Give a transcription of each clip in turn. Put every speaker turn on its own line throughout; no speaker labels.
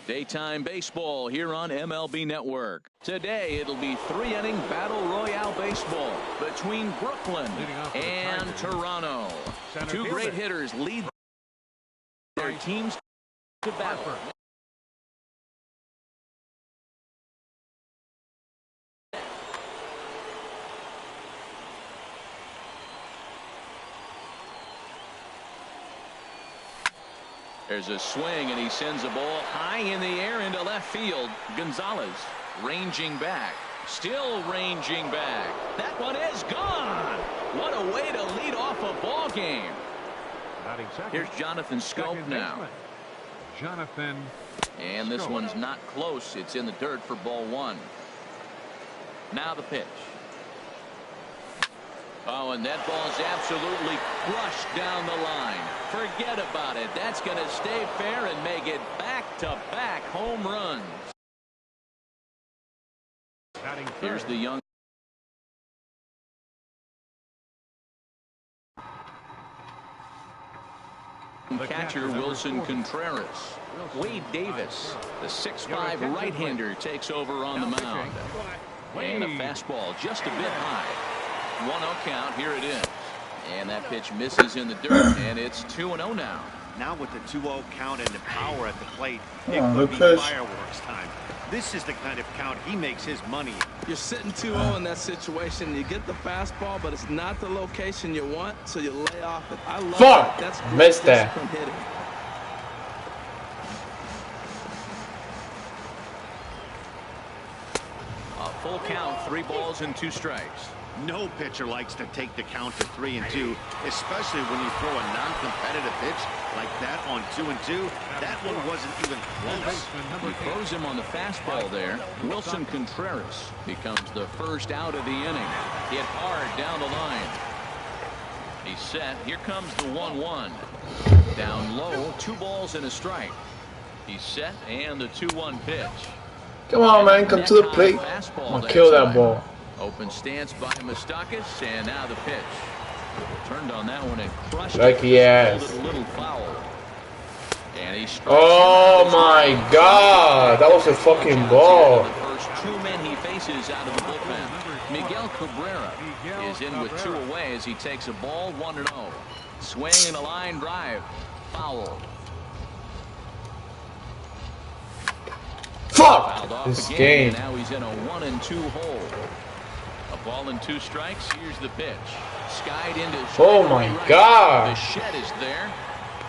Daytime baseball here on MLB Network. Today it'll be 3-inning battle royale baseball between Brooklyn and Toronto. Two great hitters lead their teams to battle. There's a swing, and he sends a ball high in the air into left field. Gonzalez ranging back, still ranging back. That one is gone. What a way to lead off a ball game. Here's Jonathan Scope now. And this one's not close. It's in the dirt for ball one. Now the pitch. Oh, and that ball's absolutely crushed down the line. Forget about it. That's going to stay fair and make it back-to-back home runs. Here's the young catcher, Wilson Contreras. Wade Davis, the 6'5" right-hander, takes over on the mound. And a fastball just a bit high. 1-0 count. Here it is. And that pitch misses in the dirt, and it's 2-0 now.
Now with the 2-0 count and the power at the plate, it could be fireworks time. This is the kind of count he makes his money.
You're sitting 2-0 in that situation. You get the fastball, but it's not the location you want, so you lay off it. I love that. That's
missed that.
Hitting.
A full count, 3 balls and 2 strikes.
No pitcher likes to take the count to 3-2, especially when you throw a non-competitive pitch like that on 2-2. That one wasn't even close.
He throws him on the fastball there. Wilson Contreras becomes the first out of the inning. Hit hard down the line. He's set. Here comes the 1-1. Down low, 2 balls and a strike. He's set, and the 2-1 pitch.
Come on, man, come to the plate. I'm gonna kill that ball.
Open stance by Moustakas, and now the pitch. Turned on that one and crushed
like he has.
A little foul. And he
oh my God, that was a fucking ball.
The first 2 men he faces out of the bullpen. Miguel Cabrera is in with 2 away as he takes a ball 1-0. Swing and a line drive. Foul.
Fuck this game.
Now he's in a 1-2 hole. A ball and 2 strikes. Here's the pitch. Skied into.
Oh my God.
The shed is there,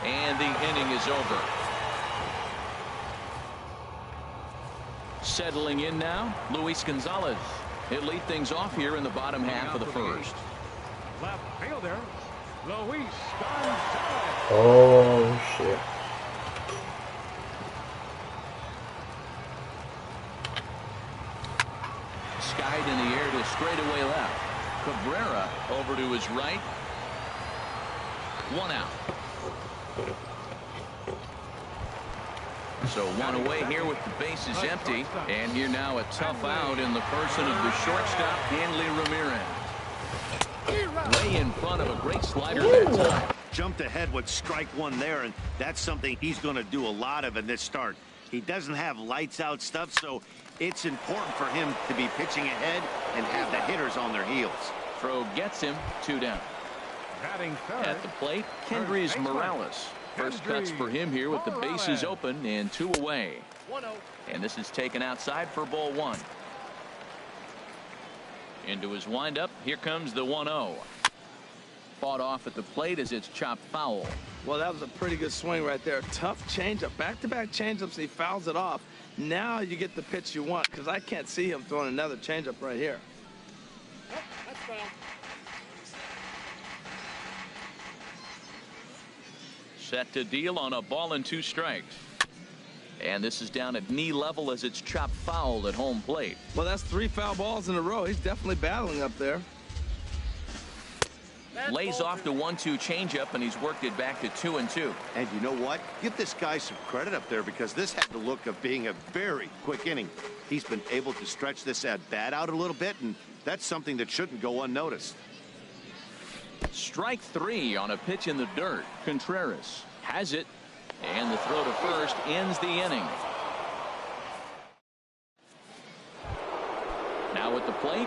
and the inning is over. Settling in now, Luis Gonzalez. He'll lead things off here in the bottom half of the first.
Left fielder, Luis Gonzalez.
Oh shit.
Skied in the air to straightaway left. Cabrera over to his right. 1 out. So 1 away here with the bases empty. And here now a tough out in the person of the shortstop, Hanley Ramirez. Way in front of a great slider that time.
Jumped ahead with strike 1 there, and that's something he's going to do a lot of in this start. He doesn't have lights out stuff, so it's important for him to be pitching ahead and have the hitters on their heels.
Throw gets him 2 down. At the plate, Kendrys Morales. First cuts for him here with the bases open and 2 away. And this is taken outside for ball 1. Into his windup. Here comes the 1-0. Fought off at the plate as it's chopped foul.
Well, that was a pretty good swing right there. Tough changeup. Back-to-back changeups. He fouls it off. Now you get the pitch you want, because I can't see him throwing another changeup right here.
Oh, that's foul.
Set to deal on a ball and 2 strikes. And this is down at knee level as it's chopped foul at home plate.
Well, that's 3 foul balls in a row. He's definitely battling up there.
Lays off the 1-2 changeup, and he's worked it back to 2-2.
And you know what? Give this guy some credit up there, because this had the look of being a very quick inning. He's been able to stretch this at bat out a little bit, and that's something that shouldn't go unnoticed.
Strike 3 on a pitch in the dirt. Contreras has it, and the throw to first ends the inning. Now at the plate.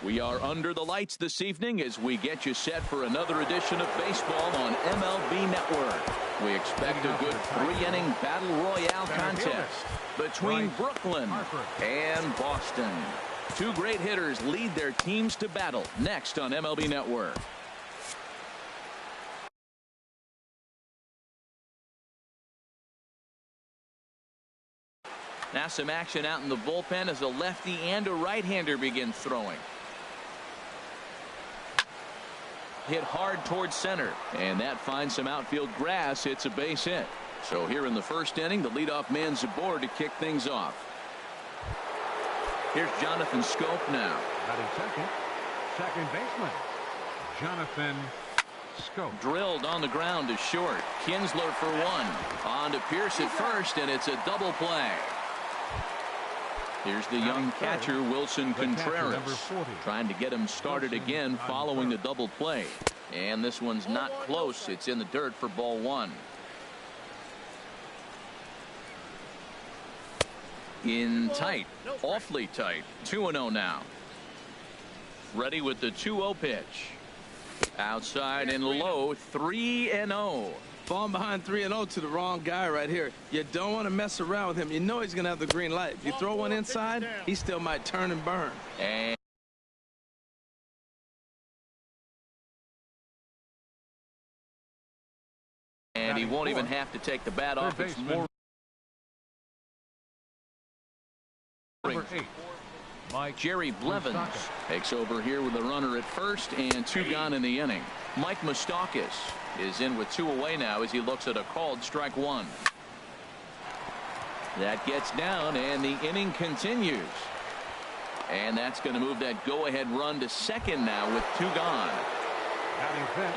We are under the lights this evening as we get you set for another edition of baseball on MLB Network. We expect a good three-inning battle royale contest between Brooklyn and Boston. Two great hitters lead their teams to battle next on MLB Network. Now some action out in the bullpen as a lefty and a right-hander begin throwing. Hit hard towards center, and that finds some outfield grass. It's a base hit. So here in the first inning, the leadoff man's aboard to kick things off. Here's Jonathan Scope now.
Batting second baseman Jonathan Scope.
Drilled on the ground to short. Kinsler for one. On to Pierce at first, and it's a double play. Here's the young catcher, Wilson Contreras, trying to get him started again following the double play. And this one's not close. It's in the dirt for ball one. In tight, awfully tight. 2-0 now. Ready with the 2-0 pitch. Outside and low, 3-0.
Falling behind 3-0 to the wrong guy right here. You don't want to mess around with him. You know he's going to have the green light. If you throw one inside, he still might turn and burn.
And he won't even have to take the bat off. It's more. Jerry Blevins takes over here with a runner at first and two gone in the inning. Mike Moustakas is in with two away now as he looks at a called strike one. That gets down and the inning continues. And that's going to move that go-ahead run to second now with two gone.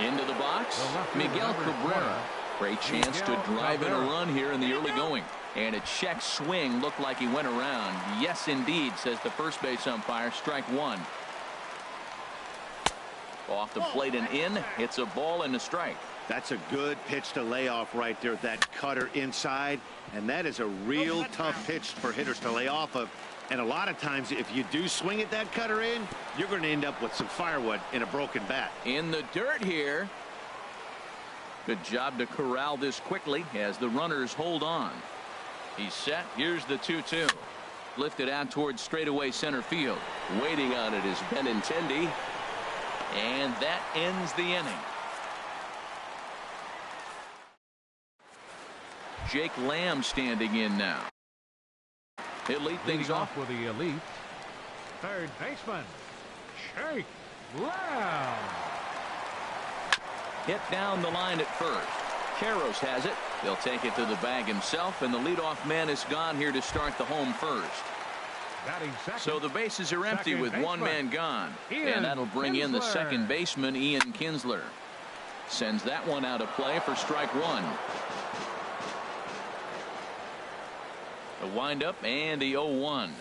Into the box, Miguel Cabrera. Great chance to drive in a run here in the early going. And a check swing looked like he went around. Yes, indeed, says the first base umpire. Strike one. Off the plate and in. It's a ball and a strike.
That's a good pitch to lay off right there. That cutter inside. And that is a real tough pitch for hitters to lay off of. And a lot of times, if you do swing at that cutter in, you're going to end up with some firewood in a broken bat.
In the dirt here. Good job to corral this quickly as the runners hold on. He's set. Here's the 2-2. Lifted out towards straightaway center field. Waiting on it is Benintendi. And that ends the inning. Jake Lamb standing in now. He'll lead things off
with the elite third baseman, Shake Lamb.
Hit down the line at first. Karros has it. He'll take it to the bag himself, and the leadoff man is gone here to start the home first. So the bases are empty with one man gone, and that'll bring in the second baseman, Ian Kinsler. Sends that one out of play for strike one. The windup and the 0-1.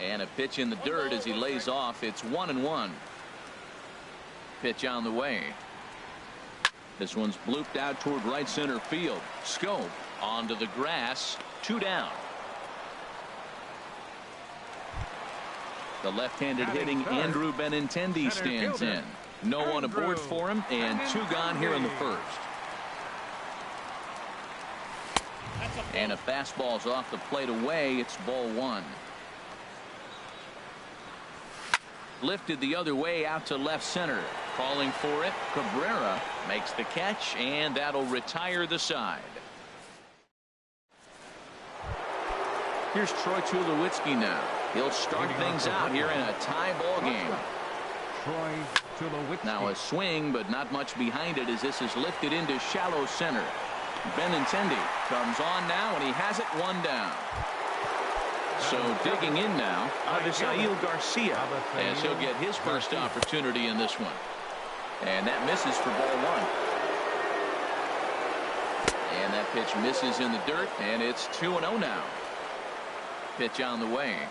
And a pitch in the dirt as he lays off. It's 1-1. Pitch on the way. This one's blooped out toward right center field. Schoop onto the grass. 2 down. The left-handed hitting Andrew Benintendi stands in. No one aboard for him, and 2 gone here in the first. And a fastball's off the plate away. It's ball 1. Lifted the other way out to left center. Calling for it. Cabrera makes the catch, and that'll retire the side. Here's Troy Tulowitzki now. He'll start things out here in a tie ball game.
Troy Tulowitzki.
Now a swing, but not much behind it as this is lifted into shallow center. Benintendi comes on now, and he has it 1 down. So digging in now, Avisail Garcia, as he'll get his first opportunity in this one. And that misses for ball 1. And that pitch misses in the dirt, and it's 2-0 now. Pitch on the way.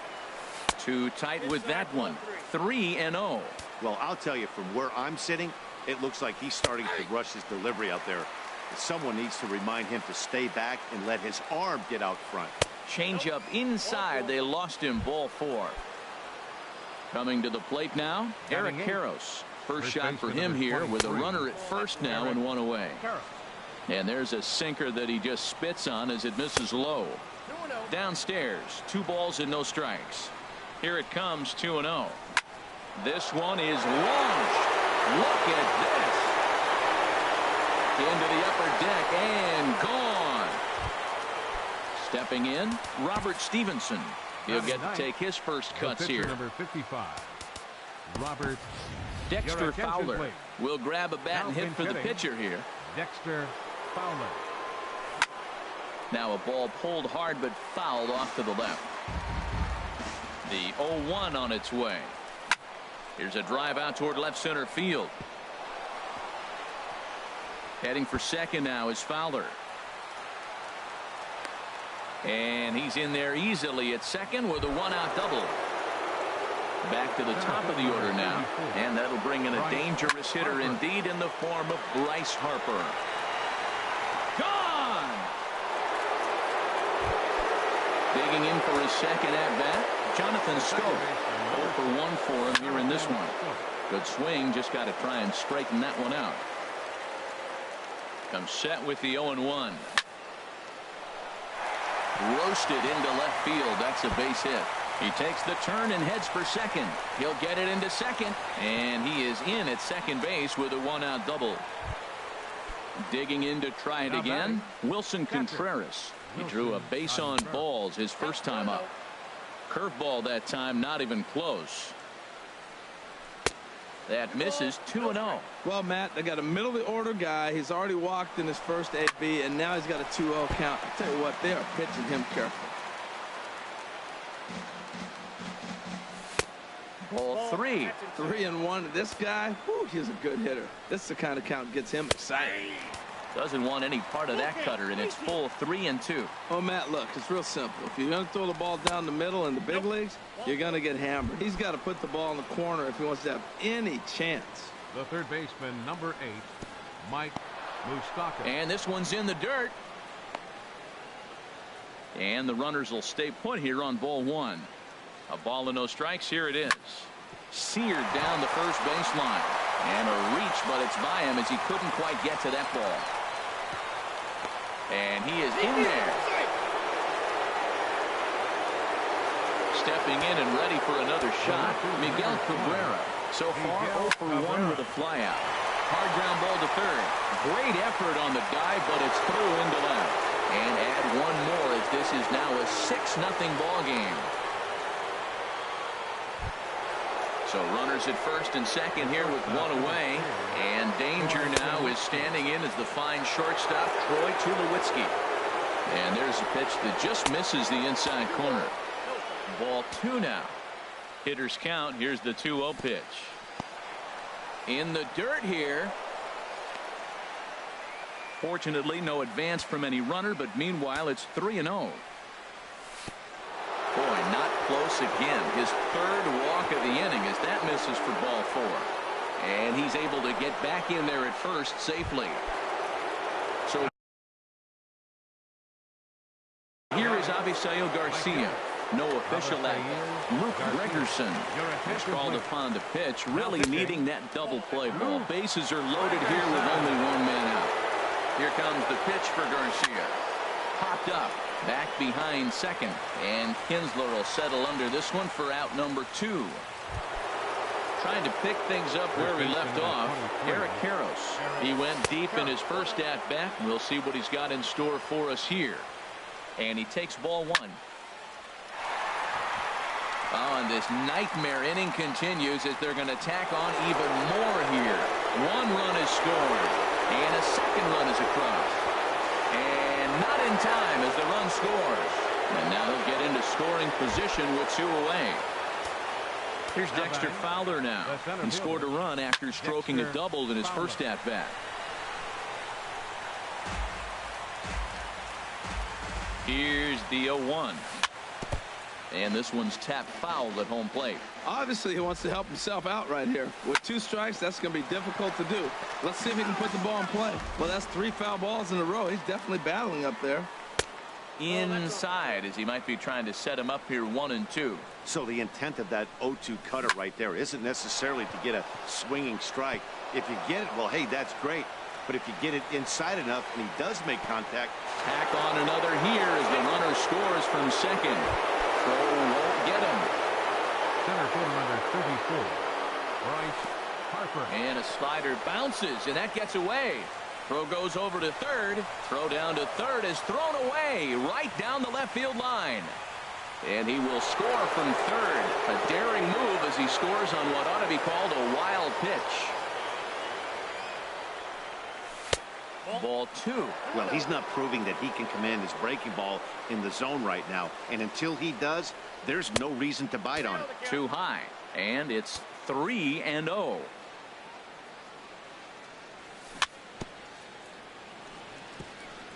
Too tight with that one. 3-0.
Well, I'll tell you, from where I'm sitting, it looks like he's starting to rush his delivery out there. Someone needs to remind him to stay back and let his arm get out front.
Change up inside. They lost him. Ball 4. Coming to the plate now, Eric Karros. First shot for him here with a runner at first now and 1 away. And there's a sinker that he just spits on as it misses low. Downstairs, 2 balls and no strikes. Here it comes, 2-0. This one is launched. Look at this. Into the upper deck and gone. Stepping in, Robert Stevenson. He'll get to take his first cuts here.
Number 55, Robert.
Dexter Fowler will grab a bat and hit for the pitcher here.
Dexter Fowler.
Now a ball pulled hard but fouled off to the left. The 0-1 on its way. Here's a drive out toward left center field. Heading for second now is Fowler. And he's in there easily at second with a 1-out double. Back to the top of the order now. And that'll bring in a dangerous hitter indeed in the form of Bryce Harper. Gone! Digging in for his second at-bat, Jonathan Schoop. 0 for 1 for him here in this one. Good swing, just got to try and straighten that one out. Comes set with the 0-1. Roasted into left field. That's a base hit. He takes the turn and heads for second. He'll get it into second, and he is in at second base with a 1-out double. Digging in to try it again, Wilson Contreras. He drew a base on balls his first time up. Curveball that time, not even close. That misses. 2-0.
Well, Matt, they got a middle of the order guy. He's already walked in his first AB, and now he's got a 2-0 count. I'll tell you what, they are pitching him careful.
Ball 3.
3-1. This guy, whew, he's a good hitter. This is the kind of count gets him excited.
Doesn't want any part of that cutter, and it's full 3-2.
Oh, Matt, look, it's real simple. If you're going to throw the ball down the middle in the big leagues, you're going to get hammered. He's got to put the ball in the corner if he wants to have any chance.
The third baseman, number 8, Mike Moustakas.
And this one's in the dirt. And the runners will stay put here on ball 1. A ball and no strikes. Here it is. Seared down the first baseline. And a reach, but it's by him as he couldn't quite get to that ball. And he is in there. Stepping in and ready for another shot, Miguel Cabrera. So far, 0 for 1 with a flyout. Hard ground ball to third. Great effort on the dive, but it's through into left. And add one more as this is now a 6-0 ball game. So runners at first and second here with one away. And danger now is standing in as the fine shortstop, Troy Tulowitzki. And there's a pitch that just misses the inside corner. Ball 2 now. Hitters count. Here's the 2-0 pitch. In the dirt here. Fortunately, no advance from any runner, but meanwhile, it's 3-0. Boy, not close again. His third walk of the inning as that misses for ball 4. And he's able to get back in there at first safely. So here is Avisail Garcia. No official act. Luke Gregerson is called upon to pitch, really needing that double play ball. Bases are loaded here with only 1 man out. Here comes the pitch for Garcia. Popped up, back behind second, and Kinsler will settle under this one for out number 2. Trying to pick things up where we left off, Eric Karros. He went deep in his first at-bat. We'll see what he's got in store for us here. And he takes ball 1. Oh, and this nightmare inning continues as they're going to tack on even more here. 1 run is scored, and a second run is across. And not in time as the run scores. And now he'll get into scoring position with 2 away. Here's Dexter Fowler now. He scored a run after stroking a double in his first at-bat. Here's the 0-1. And this one's tapped foul at home plate.
Obviously, he wants to help himself out right here. With 2 strikes, that's going to be difficult to do. Let's see if he can put the ball in play. Well, that's 3 foul balls in a row. He's definitely battling up there.
Inside, as he might be trying to set him up here 1 and 2.
So the intent of that 0-2 cutter right there isn't necessarily to get a swinging strike. If you get it, well, hey, that's great. But if you get it inside enough and he does make contact.
Tack on another here as the runner scores from second. Won't get him.
Center fielder number 34, Bryce Harper.
And a slider bounces, and that gets away. Throw goes over to third. Throw down to third is thrown away right down the left field line. And he will score from third. A daring move as he scores on what ought to be called a wild pitch. Ball 2.
Well, he's not proving that he can command his breaking ball in the zone right now. And until he does, there's no reason to bite on it.
Too high. And it's 3-0.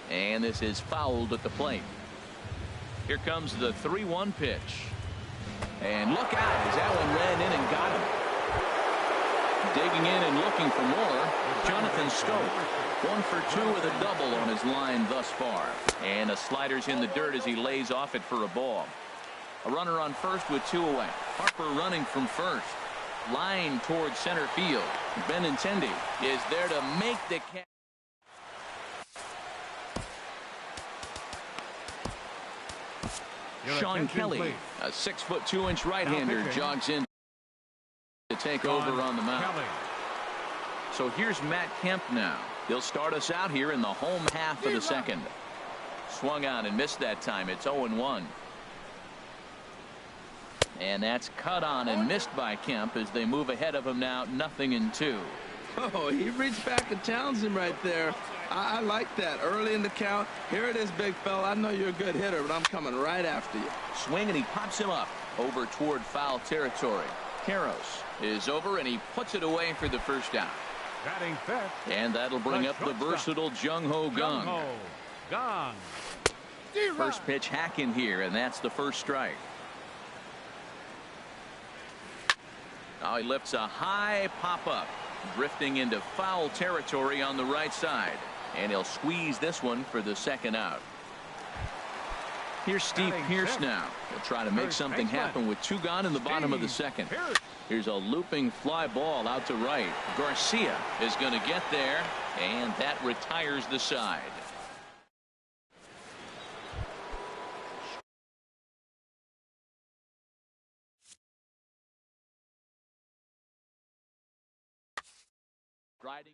And this is fouled at the plate. Here comes the 3-1 pitch. And look out as that one ran in and got him. Digging in and looking for more, Jonathan Stoke. 1 for 2 with a double on his line thus far. And a slider's in the dirt as he lays off it for a ball. A runner on first with 2 away. Harper running from first. Line towards center field. Benintendi is there to make the catch. Sean Kelly, a 6'2" right-hander, jogs in to take over on the mound. So here's Matt Kemp now. He'll start us out here in the home half of the second. Swung on and missed that time. It's 0-1. And that's cut on and missed by Kemp as they move ahead of him now 0-2.
Oh, he reached back and challenged him right there. I like that. Early in the count. Here it is, big fella. I know you're a good hitter, but I'm coming right after you.
Swing, and he pops him up over toward foul territory. Karros is over, and he puts it away for the first out.
Batting fifth.
And that'll bring up the versatile Jung-Ho Kang. First pitch hack in here, and that's the first strike. Now he lifts a high pop-up, drifting into foul territory on the right side. And he'll squeeze this one for the second out. Here's Steve Pearce now. He'll try to make something happen with 2 gone in the bottom of the second. Here's a looping fly ball out to right. Garcia is going to get there, and that retires the side. Riding